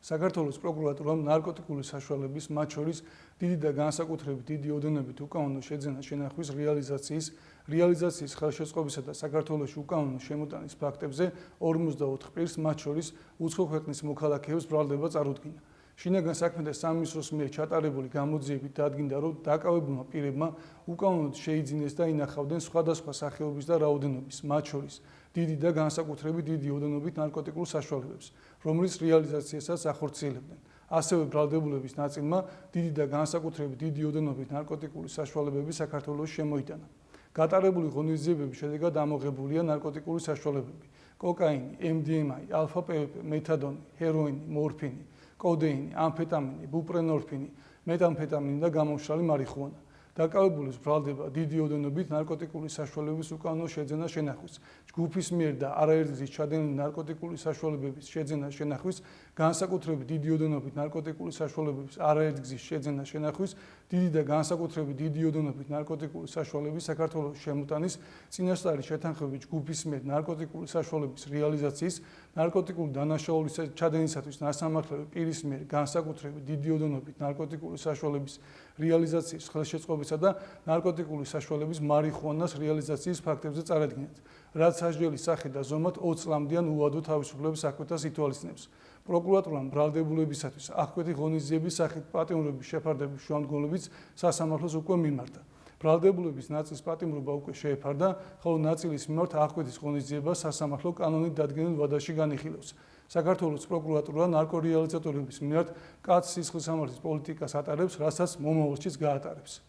საქართველოს პროკურატურამ ნარკოტიკული საშუალების, მათ შორის დიდი და განსაკუთრებით დიდი ოდენობით უკანონო შეძენა შენახვის რეალიზაციის ხელშეწყობისა და საქართველოში უკანონო შემოტანის ფაქტებზე 54 პირს, მათ შორის უცხო ქვეყნის მოქალაქეებს ბრალდება წარუდგინა. შინაგან საქმეთა სამინისტროს მიერ ჩატარებული გამოძიებით დადგინდა, რომ დაკავებულმა პირებმა უკანონოდ შეიძინეს და ინახავდნენ სხვადასხვა სახეობის და რაოდენობის, მათ შორის დიდი და განსაკუთრებით დიდი ოდენობით ნარკოტიკულ საშუალებებს, რომლის რეალიზაციასაც ახორციელებდნენ. ასევე ბრალდებულების ნაწილმა დიდი და განსაკუთრებით დიდი ოდენობით ნარკოტიკული საშუალებები საქართველოს შემოიტანა. გატარებული ღონისძიებების შედეგად ამოღებულია ნარკოტიკული საშუალებები: კოკაინი, MDMA, ალფა-PPP, მეთადონი, ჰეროინი, მორფინი, კოდეინი, ამფეტამინი, ბუპრენორფინი, მეტამფეტამინი და გამომშრალი მარიხუანა. დაკავებულის ბრალდება დიდი ოდენობით ნარკოტიკული საშუალების უკანონო შეძენა შენახვის, ჯგუფის მიერ და არაერთგზის ჩადენილი ნარკოტიკული საშუალებების შეძენა შენახვის, განსაკუთრებით დიდი ოდენობით ნარკოტიკული საშუალებების არაერთგზის შეძენა შენახვის, დიდი და განსაკუთრებით დიდი ოდენობით ნარკოტიკული საშუალების საქართველოს შემოტანის, წინასწარი შეთანხმებით ჯგუფის მიერ ნარკოტიკული საშუალების რეალიზაციის, ნარკოტიკული დანაშაულის ჩადენისათვის ნასამართლებელი პირის მიერ განსაკუთრებით დიდი ოდენობით ნარკოტიკული საშუალების რეალიზაციის ხელშეწყობისა და ნარკოტიკული საშუალების მარიხუანას რეალიზაციის ფაქტებზე წარადგინეთ, რაც სასჯელის სახით და ზომად 20 წლამდიან უადო თავისუფლების აკვეთას ითვალისწინებს. პროკურატურამ ბრალდებულებისათვის აღკვეთი ღონისძიების სახით პატიმრობის შეფარდების შუამდგომლობიც სასამართლოს უკვე მიმართა. ბრალდებულების ნაწილის პატიმრობა უკვე შეეფარდა, ხოლო ნაწილის მიმართ აღკვეთის ღონისძიება სასამართლო კანონით დადგენილ ვადაში განიხილავს. საქართველოს პროკურატურა ნარკორეალიზატორების მიმართ კაც სისხლისამართლის პოლიტიკას ატარებს, რასაც მომავალშიც გაატარებს.